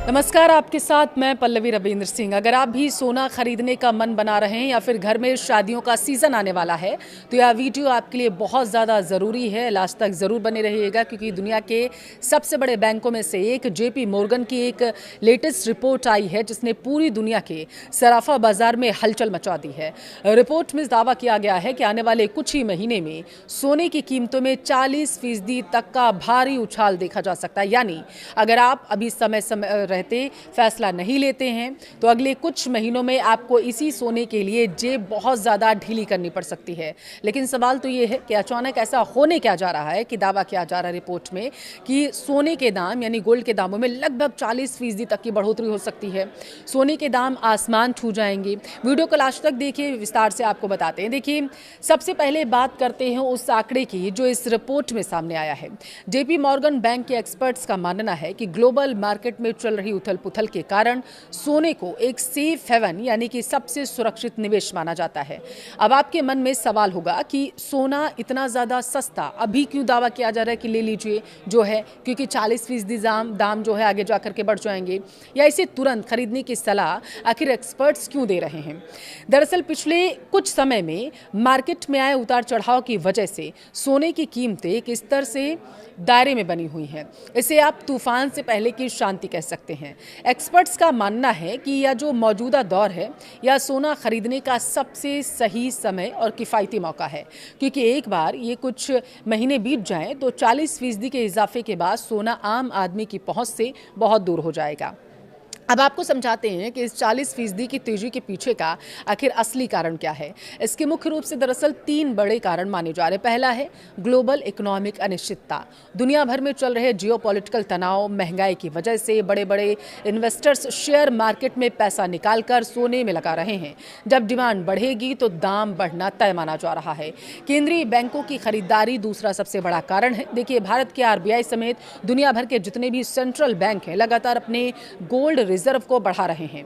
नमस्कार, आपके साथ मैं पल्लवी रविंद्र सिंह। अगर आप भी सोना खरीदने का मन बना रहे हैं या फिर घर में शादियों का सीज़न आने वाला है तो यह वीडियो आपके लिए बहुत ज़्यादा ज़रूरी है। लास्ट तक ज़रूर बने रहिएगा क्योंकि दुनिया के सबसे बड़े बैंकों में से एक जेपी मॉर्गन की एक लेटेस्ट रिपोर्ट आई है जिसने पूरी दुनिया के सराफा बाजार में हलचल मचा दी है। रिपोर्ट में दावा किया गया है कि आने वाले कुछ ही महीने में सोने की कीमतों में 40% तक का भारी उछाल देखा जा सकता है। यानी अगर आप अभी समय रहते फैसला नहीं लेते हैं तो अगले कुछ महीनों में आपको इसी सोने के लिए जेब बहुत ज़्यादा ढीली करनी पड़ सकती है। लेकिन सवाल तो ये है कि अचानक ऐसा होने क्या जा रहा है कि दावा किया जा रहा है रिपोर्ट में कि सोने के दाम यानी गोल्ड के दामों में लगभग 40% तक की बढ़ोतरी हो सकती है। सोने के दाम आसमान छू जाएंगे। वीडियो को लास्ट तक देखिए, विस्तार से आपको बताते हैं। देखिए, सबसे पहले बात करते हैं उस आंकड़े की जो इस रिपोर्ट में सामने आया है। जेपी मॉर्गन बैंक के एक्सपर्ट्स का मानना है कि ग्लोबल मार्केट में चल रही उथल पुथल के कारण सोने को एक सेफ हेवन यानी कि सबसे सुरक्षित निवेश माना जाता है। अब आपके मन में सवाल होगा कि सोना इतना ज्यादा सस्ता अभी क्यों दावा किया जा रहा है कि ले लीजिए जो है, क्योंकि 40% दाम जो है आगे जाकर के बढ़ जाएंगे, या इसे तुरंत खरीदने की सलाह आखिर एक्सपर्ट्स क्यों दे रहे हैं। दरअसल पिछले कुछ समय में मार्केट में आए उतार चढ़ाव की वजह से सोने की कीमतें एक स्तर से दायरे में बनी हुई हैं। इसे आप तूफान से पहले की शांति कह सकते हैं। एक्सपर्ट्स का मानना है कि यह जो मौजूदा दौर है यह सोना खरीदने का सबसे सही समय और किफ़ायती मौका है, क्योंकि एक बार ये कुछ महीने बीत जाएं तो 40% के इजाफे के बाद सोना आम आदमी की पहुंच से बहुत दूर हो जाएगा। अब आपको समझाते हैं कि इस 40% की तेजी के पीछे का आखिर असली कारण क्या है। इसके मुख्य रूप से दरअसल 3 बड़े कारण माने जा रहे हैं। पहला है ग्लोबल इकोनॉमिक अनिश्चितता। दुनिया भर में चल रहे जियोपॉलिटिकल तनाव, महंगाई की वजह से बड़े बड़े इन्वेस्टर्स शेयर मार्केट में पैसा निकालकर सोने में लगा रहे हैं। जब डिमांड बढ़ेगी तो दाम बढ़ना तय माना जा रहा है। केंद्रीय बैंकों की खरीदारी दूसरा सबसे बड़ा कारण है। देखिए, भारत के आरबीआई समेत दुनिया भर के जितने भी सेंट्रल बैंक हैं लगातार अपने गोल्ड रिजर्व को बढ़ा रहे हैं।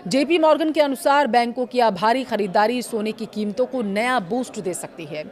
जेपी मॉर्गन के अनुसार बैंकों की भारी खरीदारी सोने की कीमतों को नया बूस्ट दे सकती है।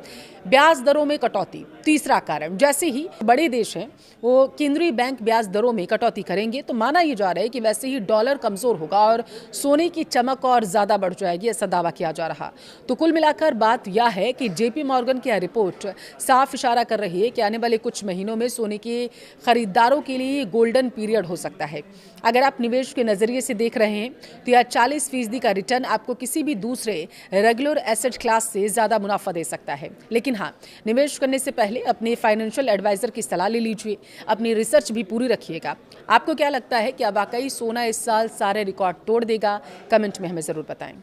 ब्याज दरों में कटौती तीसरा कारण। जैसे ही बड़े देश हैं वो केंद्रीय बैंक ब्याज दरों में कटौती करेंगे तो माना यह जा रहा है कि वैसे ही डॉलर कमजोर होगा और सोने की चमक और ज्यादा बढ़ जाएगी, ऐसा दावा किया जा रहा। तो कुल मिलाकर बात यह है कि जेपी मॉर्गन की रिपोर्ट साफ इशारा कर रही है कि आने वाले कुछ महीनों में सोने के खरीदारों के लिए गोल्डन पीरियड हो सकता है। अगर आप निवेश के नजरिए से देख रहे हैं तो यह 40% का रिटर्न आपको किसी भी दूसरे रेगुलर एसेट क्लास से ज्यादा मुनाफा दे सकता है। लेकिन हाँ, निवेश करने से पहले अपने फाइनेंशियल एडवाइजर की सलाह ले लीजिए। अपनी रिसर्च भी पूरी रखिएगा। आपको क्या लगता है कि अब वाकई सोना इस साल सारे रिकॉर्ड तोड़ देगा? कमेंट में हमें जरूर बताएं।